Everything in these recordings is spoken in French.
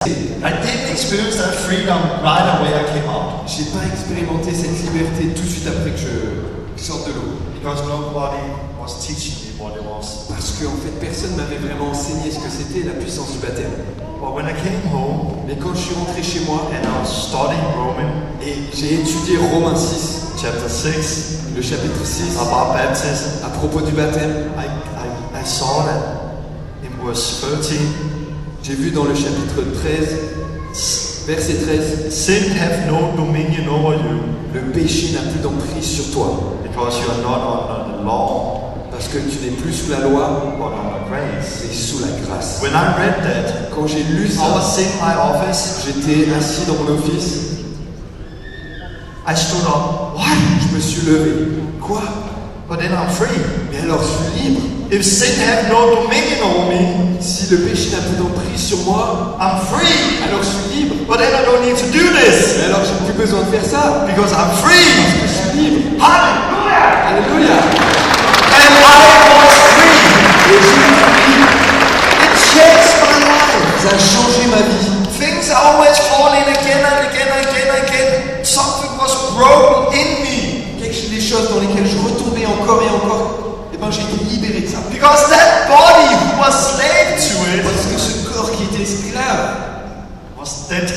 I didn't experience that freedom right away I came out. J'ai pas expérimenté cette liberté tout de suite après que je sorte de l'eau. Because nobody was teaching me what it was. Parce que en fait personne m'avait vraiment enseigné ce que c'était la puissance du baptême. But when I came home Mais quand je suis rentré chez moi and I was studying Roman et j'ai étudié Romains 6, chapter 6 le chapitre 6, about baptism, à propos du baptême, I saw that in verse 13, j'ai vu dans le chapitre 13, verset 13, sin have no dominion over you le péché n'a plus d'emprise sur toi. because you are not under the law Parce que tu n'es plus sous la loi, but under grace. mais sous la grâce. When I read that, Quand j'ai lu I ça, was in my office, j'étais assis dans mon office, I stood up. What? je me suis levé. Quoi? But then I'm free. Mais alors je suis libre. If sin have no dominion over me, Si le péché n'a plus d'emprise sur moi, I'm free. alors je suis libre. But then I don't need to do this Mais alors j'ai plus besoin de faire ça. because I'm free. Je suis libre. Hallelujah! Alléluia. And I was free. Et je suis libre. It changed my life. Ça a changé ma vie. Things are always falling again and again and again and again. Something was broken in me Les choses dans lesquelles je retombais encore et encore, eh ben j'ai été libéré de ça. because that body who was slave to it Parce que ce corps qui était esclave was dead,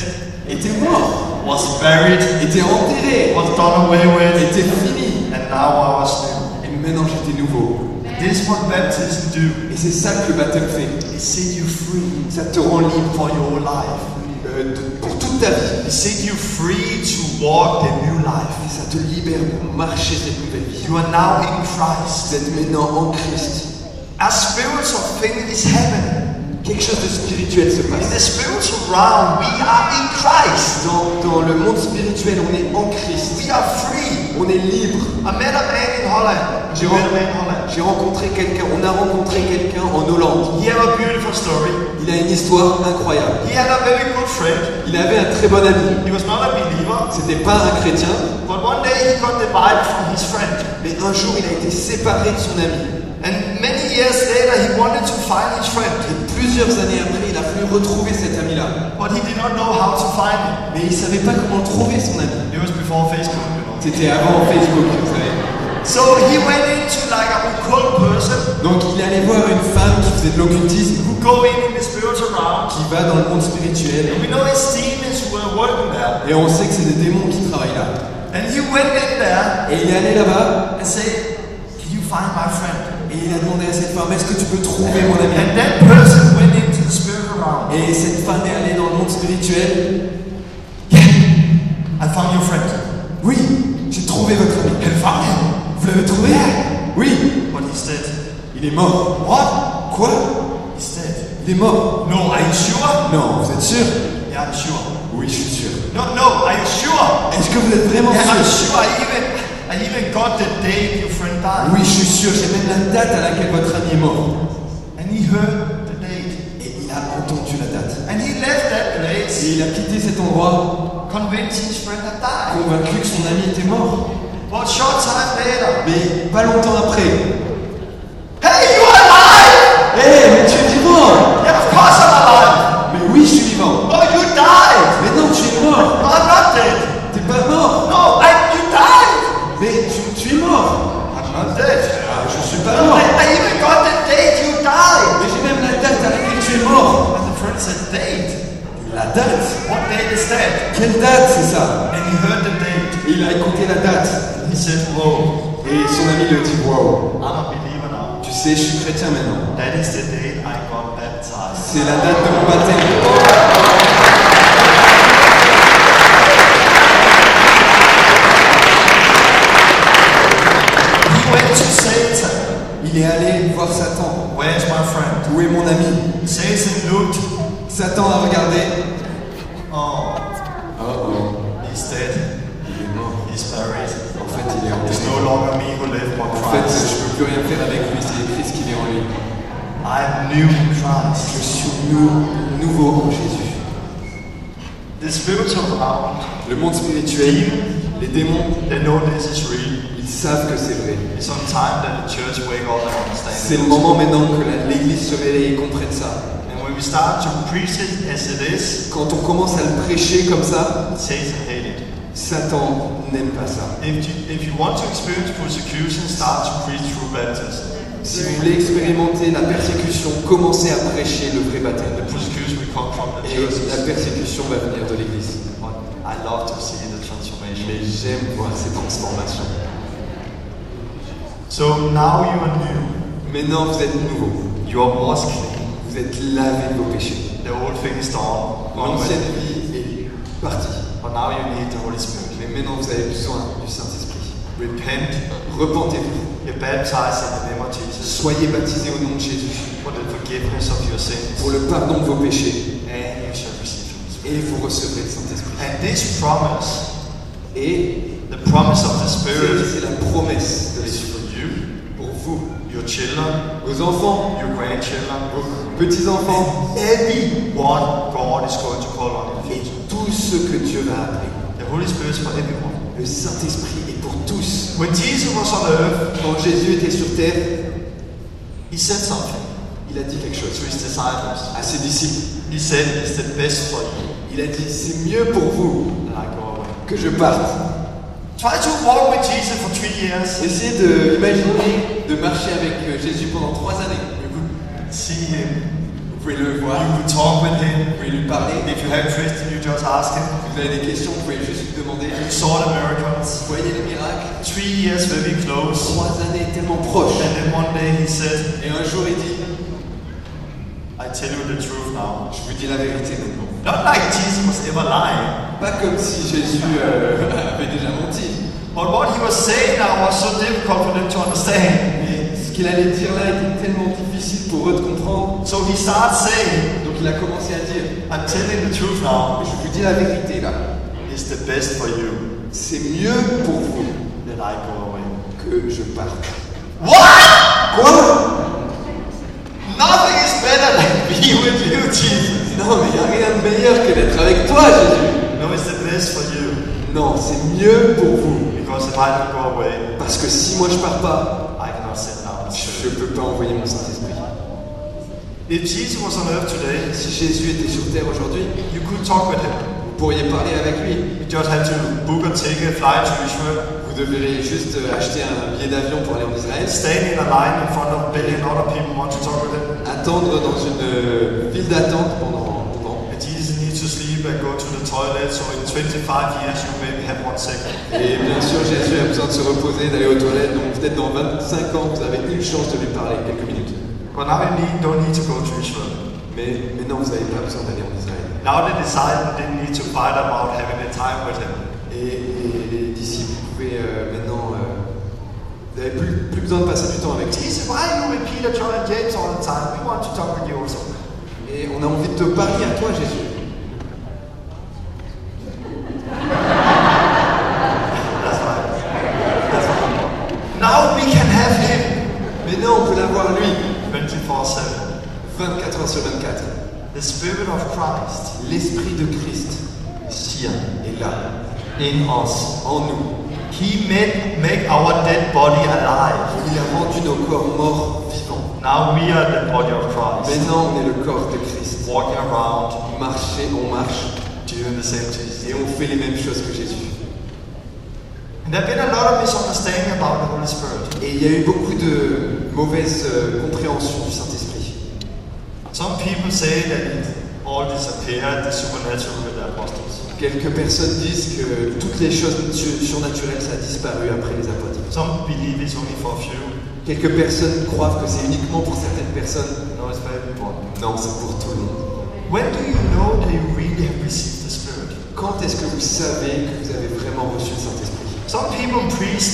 était mort, was buried, était enterré, was done away with, était fini. and now I was new. Et maintenant j'étais nouveau. This is what baptism do. Et c'est ça que le baptême fait. It set you free Ça te rend libre for your life. pour toute ta vie. It set you free to walk the new life. Et ça te libère pour marcher cette nouvelle vie. You are now in Christ. Vous êtes maintenant en Christ. A spiritual thing is happening. Quelque chose de spirituel se In passe. the spiritual realm, we are in Christ. Dans le monde spirituel, on est en Christ. We are free. On est libre. I met a man in Holland. J'ai You met a man in Holland. J'ai rencontré quelqu'un, on a rencontré quelqu'un en Hollande. He had a beautiful story. Il a une histoire incroyable. He had a very good friend. Il avait un très bon ami. He was not a believer, C'était pas un chrétien, but one day he got divided from his friend. mais un jour il a été séparé de son ami. And many years later, he wanted to find his friend, Et plusieurs années après, il a voulu retrouver cet ami-là. but he did not know how to find him. Mais il savait pas comment trouver son ami. It was before Facebook, you know. C'était avant Facebook, vous savez. So he went into like a occult person Donc il allait voir une femme qui faisait de l'occultisme, who go in the spiritual realm. qui va dans le monde spirituel. We know it's demons who were working there. Et on sait que c'est des démons qui travaillent là. And he went in there Et il est allé là-bas, and said, "Can you find my friend?" et il a demandé à cette femme, est-ce que tu peux trouver mon ami? And that person went into the spiritual realm. Et cette femme est allée dans le monde spirituel. I found your friend. Oui, j'ai trouvé votre ami. And found him. Vous l'avez trouvé? Oui. But he's dead. Il est mort. What? Quoi? He's dead. Il est mort. No, are you sure? Non, vous êtes sûr? Yeah, I'm sure. Oui, je suis sûr. No, are you sure? Est-ce que vous êtes vraiment Yeah, I'm sûr? sure. I even got the date your friend died. Oui, je suis sûr. J'ai même la date à laquelle votre ami est mort. And he heard the date. Et il a entendu la date. And he left that place, Et il a quitté cet endroit convinced his friend had died. convaincu que son ami était mort. But short time later, Mais pas longtemps après. hey, you are alive! Hé, mais tu es vivant! Yeah, of course I'm alive. Mais oui, je suis vivant. No, you died. Mais non, tu es mort. No, I'm not dead. T'es pas mort. No, you died. Mais tu es mort. I'm not dead. Ah, je suis pas No, mort. I even got the date you died. Mais j'ai même la date à laquelle tu es mort. And the friend said, date? La date? What date is that? Quelle date c'est ça? And he heard the date. Il a écouté la date. He said, whoa, Et son ami lui dit, wow, I'm a believer now. tu sais, je suis chrétien maintenant. That is the date I got baptized. C'est la date de mon baptême. He went to Satan. Il est allé voir Satan. Where's my friend? Où est mon ami? Satan looked. Satan a regardé. Oh, Oh, he's dead. il est mort. He's buried. En fait, il est It's enterré. no longer me who live, but En fait, Christ. je peux plus rien faire avec lui, c'est Christ qui est en lui. I'm new in Je Christ. suis nouveau en Jésus. The spiritual realm, Le monde spirituel, les démons, they know this is real. ils savent que c'est vrai. It's on time that the church wake up and understand C'est it. le moment maintenant que l'Église se réveille et comprenne ça. And when when we start to preach it as it is, Quand on commence à le prêcher comme ça, Satan hates it. Satan n'aime pas ça. If you want to experience persecution, start to preach through baptism. Si vous voulez expérimenter la persécution, commencez à prêcher le vrai baptême. The persecution will come from the Et churches. la persécution va venir de l'Église. But I love to see the transformation. Mais j'aime voir ces transformations. So now you are new. Maintenant, vous êtes nouveau. You are washed clean. Vous êtes lavé de vos péchés. The old thing is gone. L'ancienne vie est partie. But now you need the Holy Spirit. Mais maintenant, vous avez besoin du Saint-Esprit. Repent. Repentez-vous. Get baptized in the name of Jesus Soyez baptisés au nom de Jésus for the forgiveness of your sins. pour le pardon de vos péchés. And you shall receive the Holy Spirit. Et vous recevrez le Saint-Esprit. And this promise, Et the promise of the Spirit, c'est la promesse de is l'Esprit for you, pour vous, your children, vos enfants, your grandchildren, vos petits-enfants, everyone God is going to call on in the et future. tous ceux que Dieu va appeler. The Holy Spirit is for everyone. Le Saint-Esprit est pour tous. When Jesus was on earth, Quand Jésus était sur terre, he said something il a dit quelque to chose his disciples. à ses disciples. He said, it's the best for you Il a dit, c'est mieux pour vous that I go away. que je parte. Try to walk with Jesus for 3 years. Essayez d'imaginer de marcher avec Jésus pendant 3 années. You could see him. Vous pouvez le voir, You could talk with him. vous pouvez lui parler. If you have questions, you just ask him. Vous avez des questions, vous pouvez juste lui demander. You saw the miracles. Vous voyez les miracles. 3 years very close. 3 années tellement proches. And then one day he said, Et un jour il dit, I tell you the truth now. je vous dis la vérité maintenant. Not like Jesus was ever lying. Pas comme si Jésus avait déjà menti. But what he was saying now was so difficult for them to understand. Mais ce qu'il allait dire là était tellement difficile pour eux de comprendre. So he starts saying, Donc il a commencé à dire, I'm telling the truth now. je vous dis la vérité là. It's the best for you C'est mieux pour vous that I go away. que je parte. What? Quoi? Nothing is better than being with you, Jesus. Non mais il n'y a rien de meilleur que d'être avec toi Jésus. No, it's the best for you. Non, c'est mieux pour vous. Because if I don't go away, Parce que si moi je pars pas, I cannot send down the je Spirit. ne peux pas envoyer mon Saint-Esprit. If Jesus was on earth today, Si Jésus était sur terre aujourd'hui, you could talk with him. vous pourriez parler avec lui. You just have to book a ticket, fly to Israel, Vous devriez juste acheter un billet d'avion pour aller en Israël, stand in a line in front of a billion other people who want to talk with him. attendre dans une file d'attente pendant longtemps. And Jesus needs to sleep and go to the toilet, so in 25 years you maybe have 1 second. Et bien sûr, Jésus a besoin de se reposer, d'aller aux toilettes, donc peut-être dans 25 ans, vous avez une chance de lui parler, quelques minutes. But now you don't need to go to Israel. Mais maintenant, vous n'avez pas besoin d'aller en Israël. Now the disciples didn't need to fight about having a time with him. Et les disciples pouvaient maintenant... vous n'avez plus besoin de passer du temps avec lui. Jesus, why are you with Peter, John, and James all the time? We want to talk with you also. Et on a envie de te parler à toi, Jésus. That's right. That's right. Now we can have him Maintenant, on peut l'avoir lui, 24/7. 24 heures sur 24. The Spirit of Christ L'Esprit de Christ is here est là, in us. en nous. He make our dead body alive. Il a rendu nos corps morts vivants. Now we are the body of Christ. Maintenant, on est le corps de Christ. Walking around, On marche doing the same things. et on fait les mêmes choses que Jésus. And there have been a lot of misunderstanding about the Holy Spirit. Et il y a eu beaucoup de mauvaises compréhensions du Saint-Esprit. Some people say that it all disappeared, the supernatural with the apostles. Quelques personnes disent que toutes les choses surnaturelles, ça a disparu après les apôtres. Some believe it's only for a few. Quelques personnes croient que c'est uniquement pour certaines personnes. No, it's for everyone. Non, c'est pour tout le monde. When do you know that you really have received the Spirit? Quand est-ce que vous savez que vous avez vraiment reçu le Saint-Esprit? Some people preach